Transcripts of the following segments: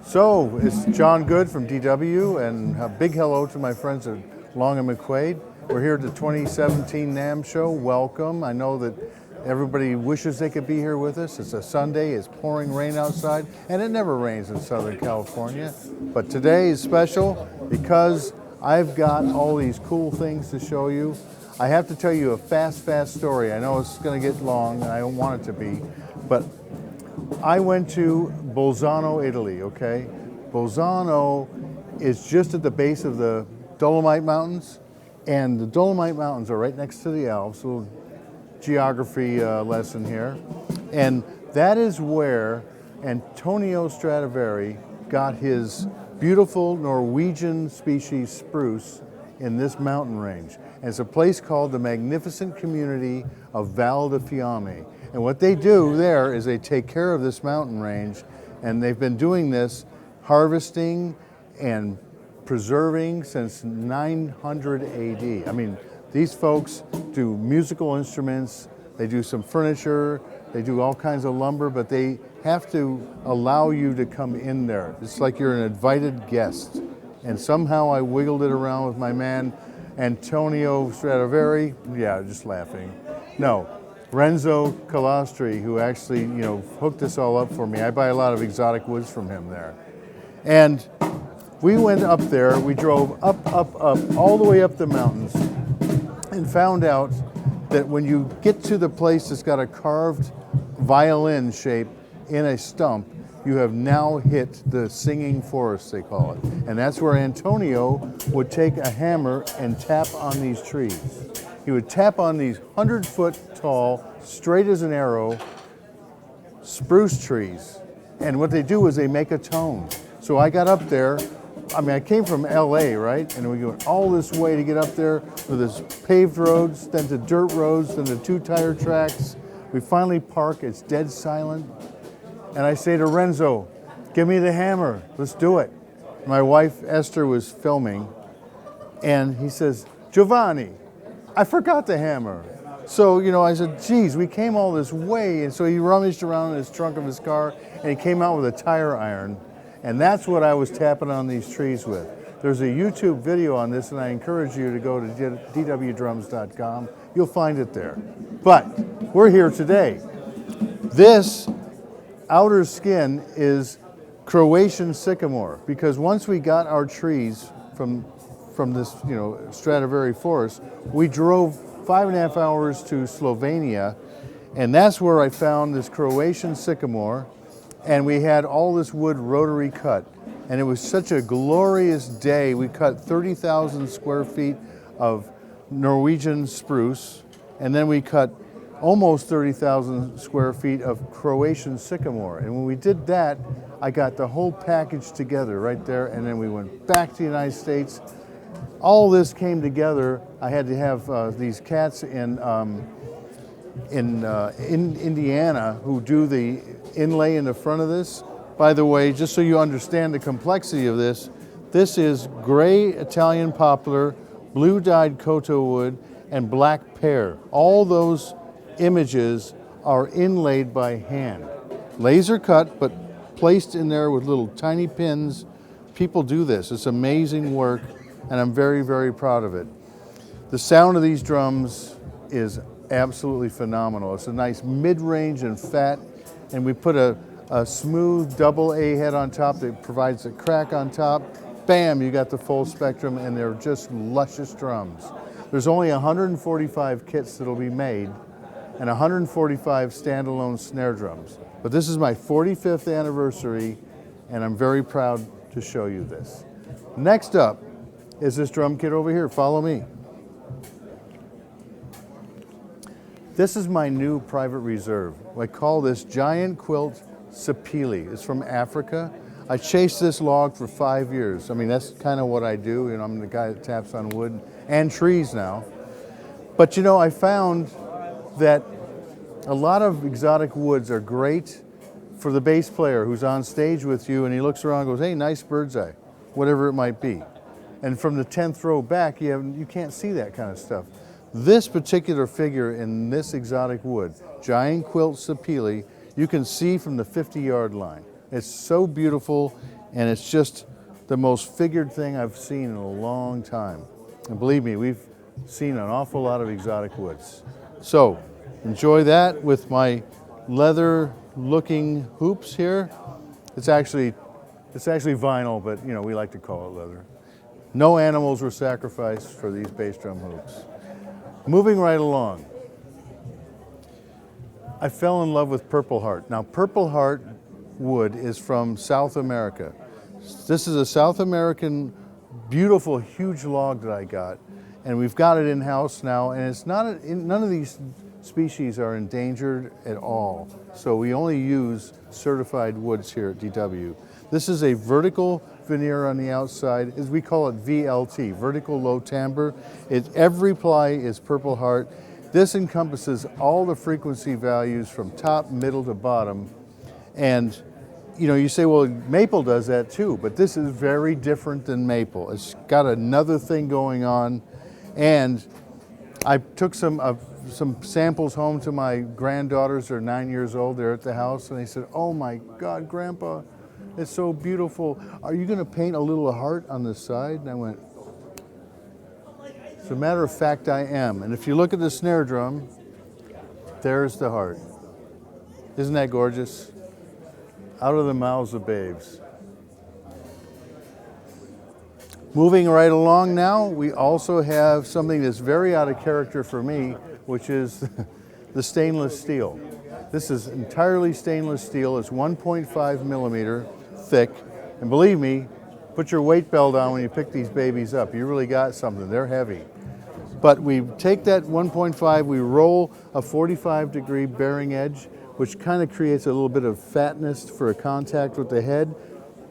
So, it's John Good from DW, and a big hello to my friends at L&M McQuade. We're here at the 2017 NAMM show. Welcome. I know that everybody wishes they could be here with us. It's a Sunday, it's pouring rain outside, and it never rains in Southern California. But today is special because I've got all these cool things to show you. I have to tell you a fast story. I know it's going to get long, and I don't want it to be, but I went to Bolzano, Italy, okay? Bolzano is just at the base of the Dolomite Mountains, and the Dolomite Mountains are right next to the Alps. A little geography lesson here. And that is where Antonio Stradivari got his beautiful Norwegian species spruce in this mountain range. And it's a place called the magnificent community of Val di Fiamme. And what they do there is they take care of this mountain range, and they've been doing this harvesting and preserving since 900 AD. I mean, these folks do musical instruments, they do some furniture, they do all kinds of lumber, but they have to allow you to come in there. It's like you're an invited guest. And somehow I wiggled it around with my man, Antonio Stradivari. Yeah, just laughing. No. Renzo Calastri, who actually, hooked this all up for me. I buy a lot of exotic woods from him there. And we went up there, we drove up, all the way up the mountains, and found out that when you get to the place that's got a carved violin shape in a stump, you have now hit the singing forest, they call it. And that's where Antonio would take a hammer and tap on these trees. He would tap on these 100-foot tall, straight as an arrow, spruce trees. And what they do is they make a tone. So I got up there, I came from LA, right? And we went all this way to get up there with this paved roads, then to dirt roads, then to 2-tire tracks. We finally park, it's dead silent. And I say to Renzo, give me the hammer, let's do it. My wife, Esther, was filming, and he says, Giovanni, I forgot the hammer. So, I said, geez, we came all this way. And so he rummaged around in his trunk of his car, and he came out with a tire iron. And that's what I was tapping on these trees with. There's a YouTube video on this, and I encourage you to go to dwdrums.com. You'll find it there. But we're here today. This outer skin is Croatian sycamore, because once we got our trees from this, Stradivari forest, we drove 5.5 hours to Slovenia, and that's where I found this Croatian sycamore, and we had all this wood rotary cut, and it was such a glorious day. We cut 30,000 square feet of Norwegian spruce, and then we cut almost 30,000 square feet of Croatian sycamore. And when we did that, I got the whole package together right there, and then we went back to the United States. All this came together. I had to have these cats in Indiana who do the inlay in the front of this. By the way, just so you understand the complexity of this, this is gray Italian poplar, blue dyed koto wood, and black pear. All those images are inlaid by hand. Laser cut, but placed in there with little tiny pins. People do this. It's amazing work, and I'm very proud of it. The sound of these drums is absolutely phenomenal. It's a nice mid-range and fat, and we put a smooth double A head on top that provides a crack on top. Bam, you got the full spectrum, and they're just luscious drums. There's only 145 kits that'll be made, and 145 standalone snare drums. But this is my 45th anniversary, and I'm very proud to show you this. Next up is this drum kit over here. Follow me. This is my new private reserve. I call this giant quilt sapili. It's from Africa. I chased this log for 5 years. That's kind of what I do. I'm the guy that taps on wood and trees now. But I found that a lot of exotic woods are great for the bass player who's on stage with you, and he looks around and goes, hey, nice bird's eye, whatever it might be. And from the 10th row back, you can't see that kind of stuff. This particular figure in this exotic wood, giant quilt sapili, you can see from the 50-yard line. It's so beautiful. and it's just the most figured thing I've seen in a long time. And believe me, we've seen an awful lot of exotic woods. So enjoy that with my leather looking hoops here. It's actually vinyl, but you know, we like to call it leather. No animals were sacrificed for these bass drum hoops. Moving right along, I fell in love with Purpleheart. Now, Purpleheart wood is from South America. This is a South American, beautiful, huge log that I got, and we've got it in-house now, and it's not, none of these species are endangered at all. So we only use certified woods here at DW. This is a vertical veneer on the outside, as we call it VLT, vertical low timbre. Every ply is Purpleheart. This encompasses all the frequency values from top, middle to bottom. And you know, you say, well, maple does that too, but this is very different than maple. It's got another thing going on. And I took some samples home to my granddaughters. They're 9 years old. They're at the house, and they said, "Oh my God, Grandpa, it's so beautiful. Are you going to paint a little heart on the side?" And I went, "As a matter of fact, I am." And if you look at the snare drum, there's the heart. Isn't that gorgeous? Out of the mouths of babes. Moving right along now, we also have something that's very out of character for me, which is the stainless steel. This is entirely stainless steel. It's 1.5 millimeter thick. And believe me, put your weight belt on when you pick these babies up. You really got something. They're heavy. But we take that 1.5, we roll a 45-degree bearing edge, which kind of creates a little bit of fatness for a contact with the head.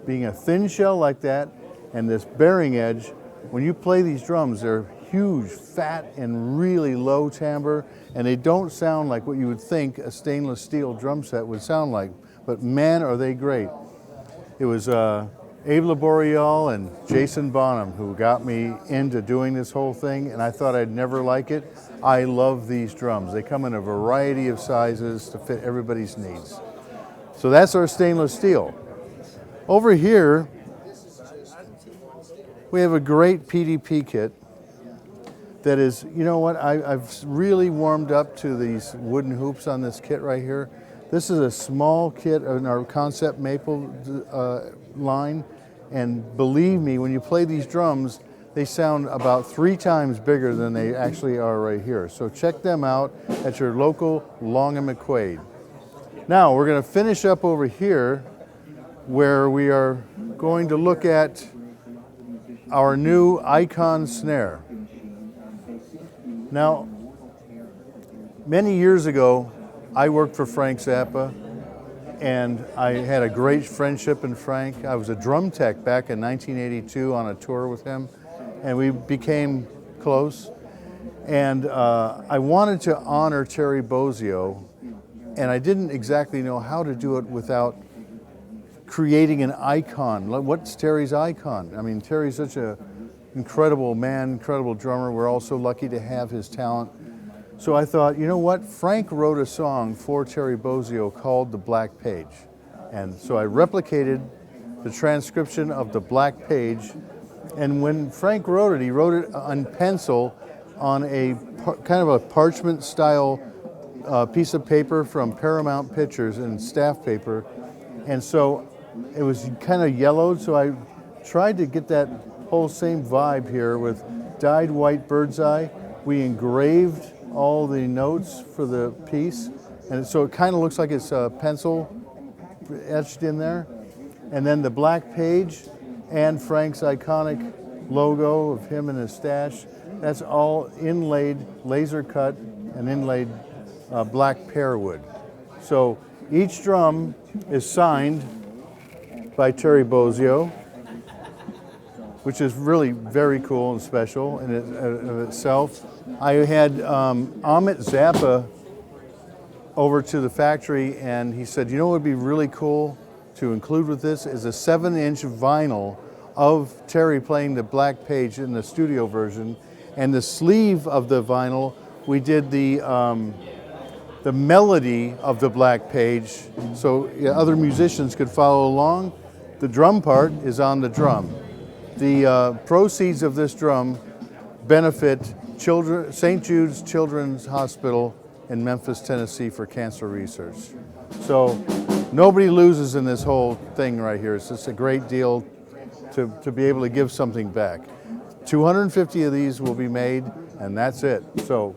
Being a thin shell like that, and this bearing edge, when you play these drums, they're huge, fat, and really low timbre, and they don't sound like what you would think a stainless steel drum set would sound like, but man, are they great. It was Abe Laboriel and Jason Bonham who got me into doing this whole thing, and I thought I'd never like it. I love these drums. They come in a variety of sizes to fit everybody's needs. So that's our stainless steel. Over here, we have a great PDP kit that is, you know what, I've really warmed up to these wooden hoops on this kit right here. This is a small kit in our Concept Maple line, and believe me, when you play these drums, they sound about 3 times bigger than they actually are right here. So check them out at your local Long and McQuade. Now we're going to finish up over here where we are going to look at our new Icon snare. Now, many years ago, I worked for Frank Zappa, and I had a great friendship in Frank. I was a drum tech back in 1982 on a tour with him, and we became close. And I wanted to honor Terry Bozzio, and I didn't exactly know how to do it without creating an icon. What's Terry's icon? I mean, Terry's such an incredible man, incredible drummer. We're all so lucky to have his talent. So I thought, you know what? Frank wrote a song for Terry Bozzio called The Black Page. And so I replicated the transcription of The Black Page. And when Frank wrote it, he wrote it on pencil on a kind of a parchment style piece of paper from Paramount Pictures and staff paper. And so it was kind of yellowed, so I tried to get that whole same vibe here with dyed white bird's eye. We engraved all the notes for the piece, and so it kind of looks like it's a pencil etched in there. And then the black page and Frank's iconic logo of him and his stash, that's all inlaid, laser cut, and inlaid black pear wood. So each drum is signed by Terry Bozzio, which is really very cool and special in of itself. I had Amit Zappa over to the factory, and he said, you know what would be really cool to include with this is a 7-inch vinyl of Terry playing the Black Page in the studio version, and the sleeve of the vinyl, we did the melody of the Black Page, so other musicians could follow along. The drum part is on the drum. The proceeds of this drum benefit St. Jude's Children's Hospital in Memphis, Tennessee for cancer research. So nobody loses in this whole thing right here. It's just a great deal to be able to give something back. 250 of these will be made, and that's it. So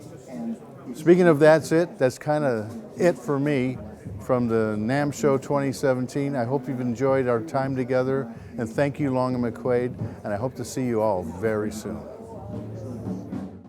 speaking of that's it, that's kind of it for me from the NAMM Show 2017. I hope you've enjoyed our time together, and thank you, Long and McQuade, and I hope to see you all very soon.